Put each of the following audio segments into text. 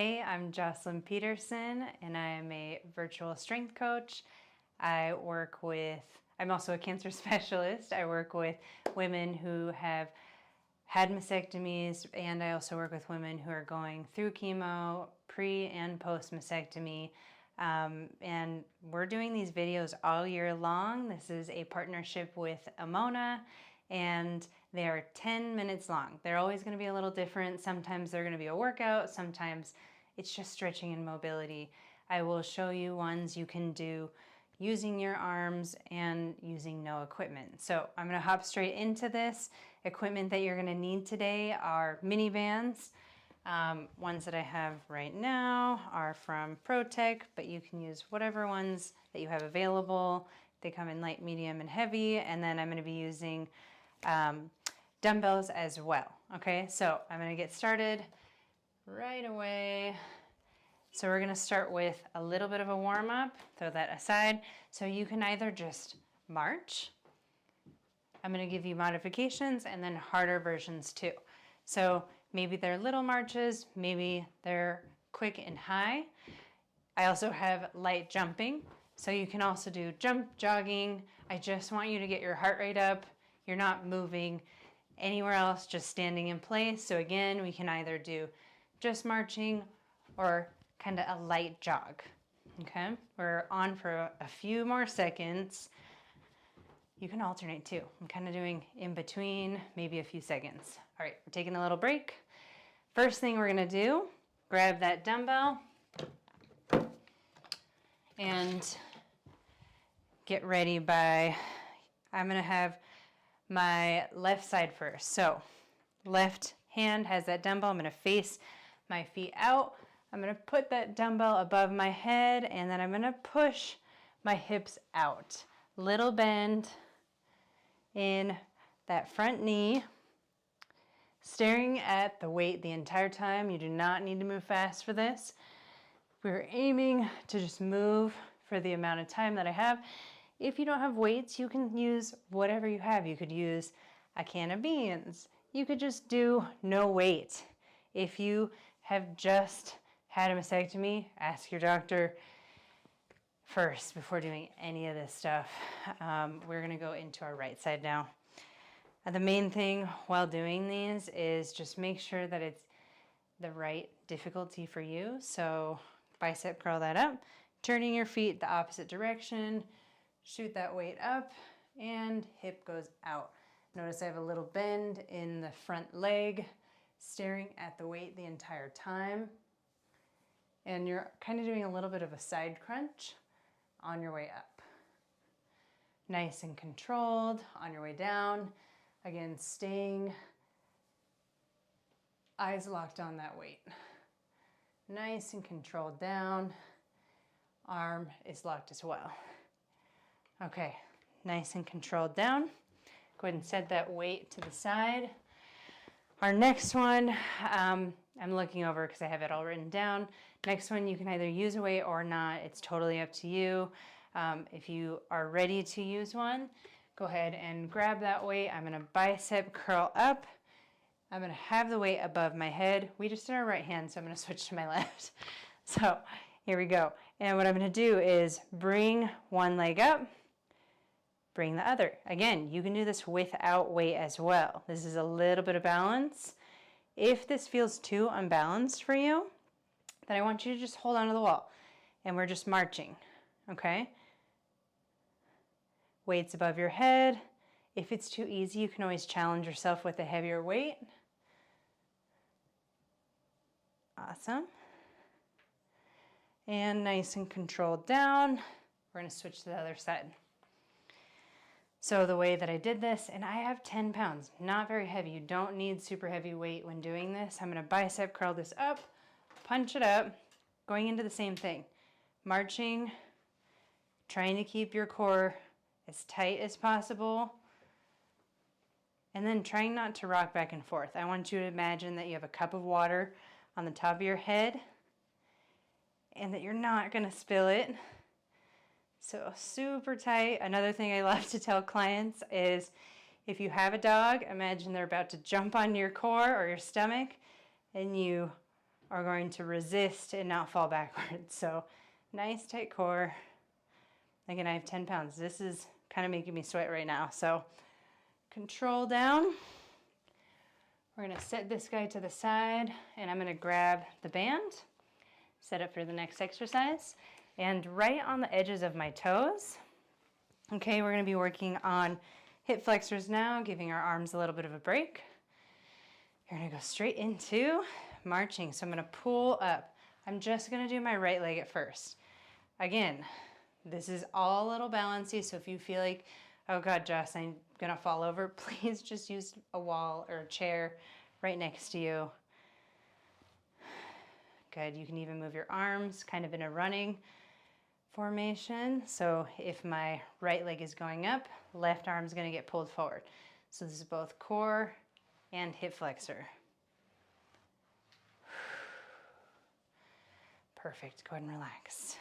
Hey, I'm Jocelyn Peterson, and I am a virtual strength coach. I'm also a cancer specialist. I work with women who have had mastectomies, and I also work with women who are going through chemo, pre and post mastectomy. And we're doing these videos all year long. This is a partnership with Amona, and they are 10 minutes long. They're always going to be a little different. Sometimes they're going to be a workout, sometimes it's just stretching and mobility. I will show you ones you can do using your arms and using no equipment. So I'm going to hop straight into this. Equipment that you're going to need today are mini bands. Ones that I have right now are from ProTech, but you can use whatever ones that you have available. They come in light, medium, and heavy. And then I'm going to be using dumbbells as well. Okay, so I'm going to get started right away. So we're going to start with a little bit of a warm up, throw that aside. So you can either just march. I'm going to give you modifications and then harder versions too. So maybe they're little marches, maybe they're quick and high. I also have light jumping. So you can also do jump jogging. I just want you to get your heart rate up. You're not moving anywhere else, just standing in place. So again, we can either do just marching or kind of a light jog. Okay, we're on for a few more seconds. You can alternate too. I'm kind of doing in between, maybe a few seconds. All right, we're taking a little break. First thing we're gonna do, grab that dumbbell and get ready I'm gonna have my left side first. So left hand has that dumbbell. I'm gonna face my feet out. I'm gonna put that dumbbell above my head, and then I'm gonna push my hips out. Little bend in that front knee, staring at the weight the entire time. You do not need to move fast for this. We're aiming to just move for the amount of time that I have. If you don't have weights, you can use whatever you have. You could use a can of beans. You could just do no weight. If you have just had a mastectomy, ask your doctor first before doing any of this stuff. We're gonna go into our right side now. The main thing while doing these is just make sure that it's the right difficulty for you. So bicep curl that up, turning your feet the opposite direction, shoot that weight up, and hip goes out. Notice I have a little bend in the front leg, staring at the weight the entire time. And you're kind of doing a little bit of a side crunch on your way up. Nice and controlled on your way down. Again, staying eyes locked on that weight. Nice and controlled down. Arm is locked as well. Okay, nice and controlled down. Go ahead and set that weight to the side. Our next one, I'm looking over because I have it all written down. Next one, you can either use a weight or not. It's totally up to you. If you are ready to use one, go ahead and grab that weight. I'm gonna bicep curl up. I'm gonna have the weight above my head. We just did our right hand, so I'm gonna switch to my left. So here we go. And what I'm gonna do is bring one leg up, bring the other. Again, you can do this without weight as well. This is a little bit of balance. If this feels too unbalanced for you, then I want you to just hold onto the wall and we're just marching, okay? Weights above your head. If it's too easy, you can always challenge yourself with a heavier weight. Awesome. And nice and controlled down. We're gonna switch to the other side. So the way that I did this, and I have 10 pounds, not very heavy. You don't need super heavy weight when doing this. I'm gonna bicep curl this up, punch it up, going into the same thing. Marching, trying to keep your core as tight as possible, and then trying not to rock back and forth. I want you to imagine that you have a cup of water on the top of your head and that you're not gonna spill it. So super tight. Another thing I love to tell clients is if you have a dog, imagine they're about to jump on your core or your stomach and you are going to resist and not fall backwards. So nice tight core. Again, I have 10 pounds. This is kind of making me sweat right now. So control down. We're gonna set this guy to the side and I'm gonna grab the band, set up for the next exercise. And right on the edges of my toes, okay, we're gonna be working on hip flexors now, giving our arms a little bit of a break. You're gonna go straight into marching. So I'm gonna pull up. I'm just gonna do my right leg at first. Again, this is all a little balancey, so if you feel like, oh God, Joss, I'm gonna fall over, please just use a wall or a chair right next to you. Good, you can even move your arms kind of in a running formation. So if my right leg is going up, left arm's gonna get pulled forward. So this is both core and hip flexor. Perfect, go ahead and relax.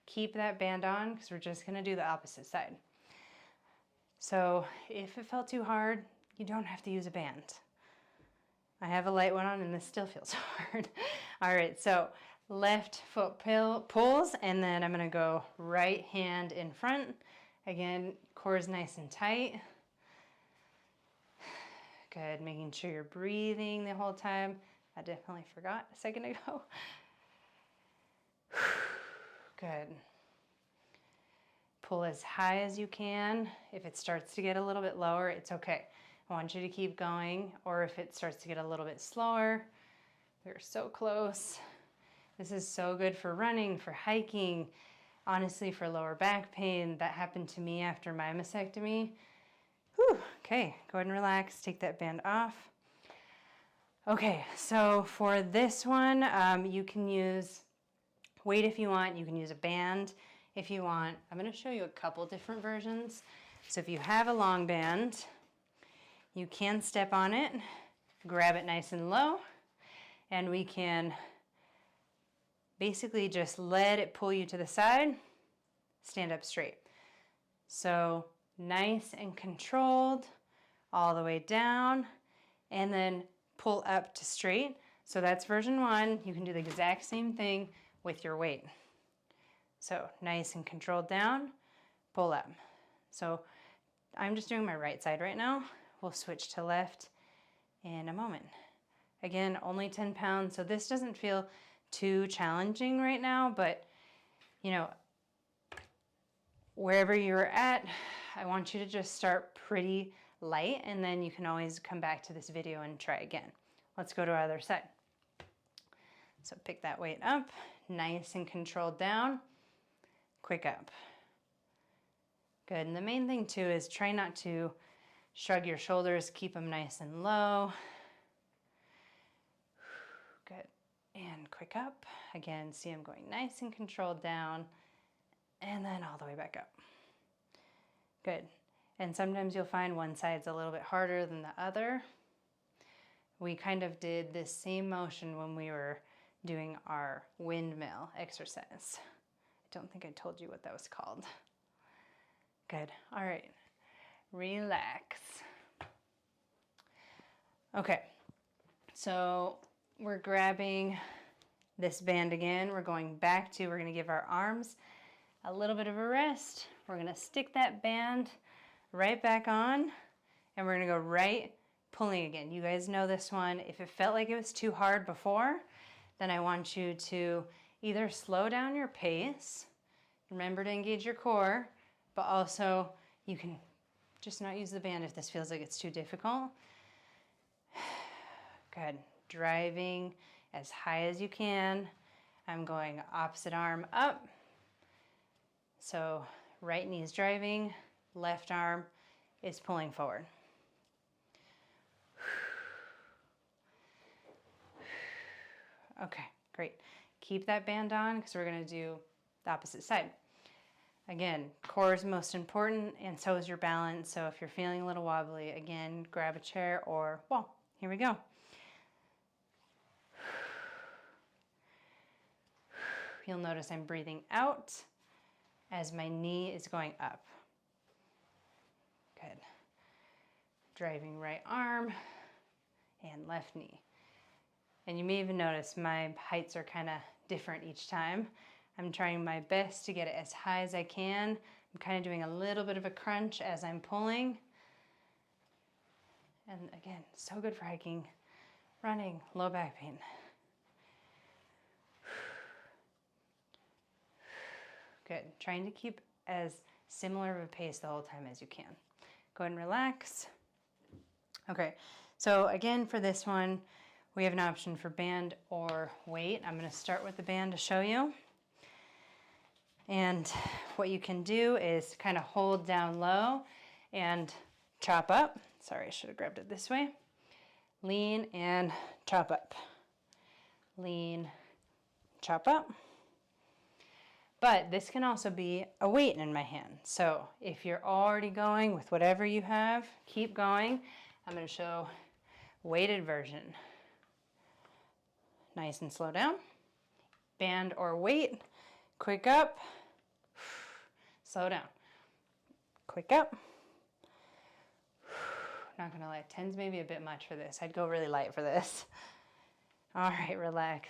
Keep that band on because we're just gonna do the opposite side. So if it felt too hard, you don't have to use a band. I have a light one on and this still feels hard. All right, so left foot pulls and then I'm gonna go right hand in front. Again, core is nice and tight. Good, making sure you're breathing the whole time. I definitely forgot a second ago. Good. Pull as high as you can. If it starts to get a little bit lower, it's okay. I want you to keep going, or if it starts to get a little bit slower, we're so close. This is so good for running, for hiking, honestly for lower back pain. That happened to me after my mastectomy. Whew. Okay, go ahead and relax, take that band off. Okay, so for this one, you can use weight if you want, you can use a band if you want. I'm gonna show you a couple different versions. So if you have a long band, you can step on it, grab it nice and low, and we can basically just let it pull you to the side, stand up straight. So nice and controlled, all the way down, and then pull up to straight. So that's version one. You can do the exact same thing with your weight. So nice and controlled down, pull up. So I'm just doing my right side right now. We'll switch to left in a moment. Again, only 10 pounds, so this doesn't feel too challenging right now, but you know, wherever you're at, I want you to just start pretty light and then you can always come back to this video and try again. Let's go to our other side. So pick that weight up, nice and controlled down, quick up. Good, and the main thing too is try not to shrug your shoulders, keep them nice and low. Good, and quick up. Again, see I'm going nice and controlled down, and then all the way back up. Good, and sometimes you'll find one side's a little bit harder than the other. We kind of did this same motion when we were doing our windmill exercise. I don't think I told you what that was called. Good, all right. Relax. Okay, so we're grabbing this band again. We're going back to, we're gonna give our arms a little bit of a rest. We're gonna stick that band right back on and we're gonna go right pulling again. You guys know this one. If it felt like it was too hard before, then I want you to either slow down your pace, remember to engage your core, but also you can just not use the band if this feels like it's too difficult. Good, driving as high as you can. I'm going opposite arm up. So right knee's driving, left arm is pulling forward. Okay, great. Keep that band on because we're gonna do the opposite side. Again, core is most important and so is your balance. So if you're feeling a little wobbly, again, grab a chair or wall. Here we go. You'll notice I'm breathing out as my knee is going up. Good. Driving right arm and left knee. And you may even notice my heights are kind of different each time. I'm trying my best to get it as high as I can. I'm kind of doing a little bit of a crunch as I'm pulling. And again, so good for hiking, running, low back pain. Good, trying to keep as similar of a pace the whole time as you can. Go ahead and relax. Okay, so again for this one, we have an option for band or weight. I'm gonna start with the band to show you. And what you can do is kind of hold down low and chop up. Sorry, I should have grabbed it this way. Lean and chop up. Lean, chop up. But this can also be a weight in my hand. So if you're already going with whatever you have, keep going. I'm going to show weighted version. Nice and slow down. Band or weight. Quick up. Slow down. Quick up. Not going to lie, 10's maybe a bit much for this. I'd go really light for this. All right, relax.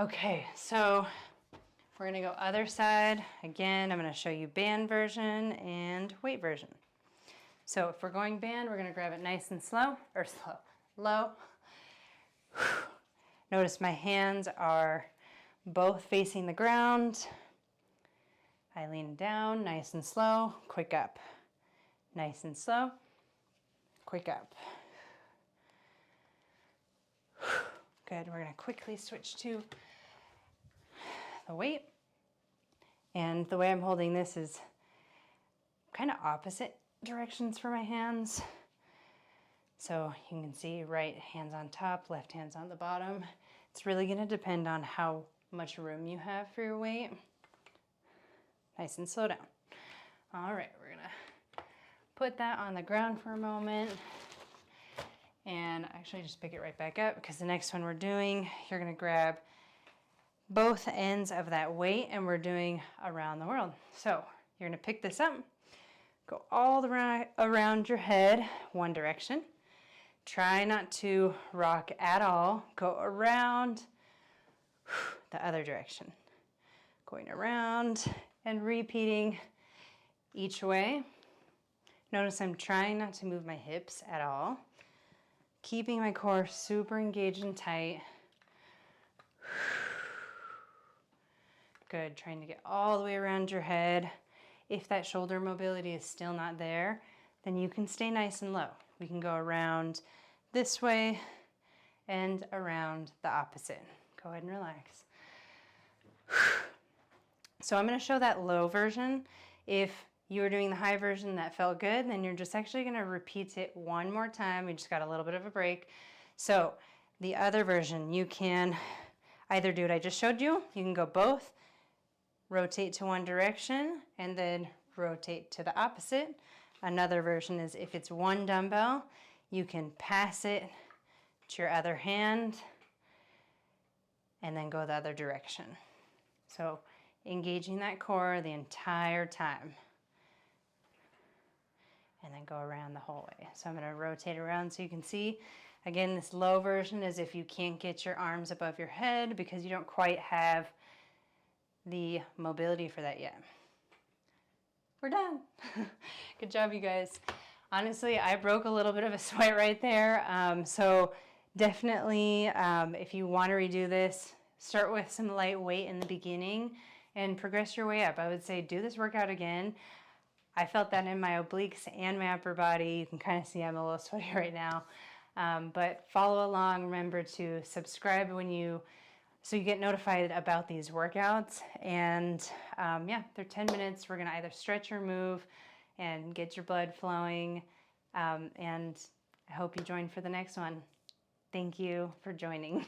Okay, so we're gonna go other side. Again, I'm gonna show you band version and weight version. So if we're going band, we're gonna grab it nice and low. Notice my hands are both facing the ground. I lean down, nice and slow, quick up. Nice and slow, quick up. Good, we're gonna quickly switch to the weight. And the way I'm holding this is kind of opposite directions for my hands. So you can see right hand's on top, left hand's on the bottom. It's really gonna depend on how much room you have for your weight. Nice and slow down. All right, we're gonna put that on the ground for a moment and actually just pick it right back up, because the next one we're doing, you're gonna grab both ends of that weight and we're doing around the world. So you're gonna pick this up, go all the way around your head, one direction. Try not to rock at all. Go around the other direction. Going around and repeating each way. Notice I'm trying not to move my hips at all. Keeping my core super engaged and tight. Good, trying to get all the way around your head. If that shoulder mobility is still not there, then you can stay nice and low. We can go around this way and around the opposite. Go ahead and relax. So I'm gonna show that low version. If you were doing the high version that felt good, then you're just actually gonna repeat it one more time. We just got a little bit of a break. So the other version, you can either do what I just showed you, you can go both, rotate to one direction, and then rotate to the opposite. Another version is if it's one dumbbell, you can pass it to your other hand and then go the other direction. So engaging that core the entire time. And then go around the whole way. So I'm gonna rotate around so you can see. Again, this low version is if you can't get your arms above your head because you don't quite have the mobility for that yet. We're done. Good job, you guys. Honestly, I broke a little bit of a sweat right there. So definitely, if you want to redo this, start with some light weight in the beginning and progress your way up. I would say do this workout again. I felt that in my obliques and my upper body. You can kind of see I'm a little sweaty right now. But follow along. Remember to subscribe so you get notified about these workouts. And yeah, they're 10 minutes. We're gonna either stretch or move and get your blood flowing. And I hope you join for the next one. Thank you for joining.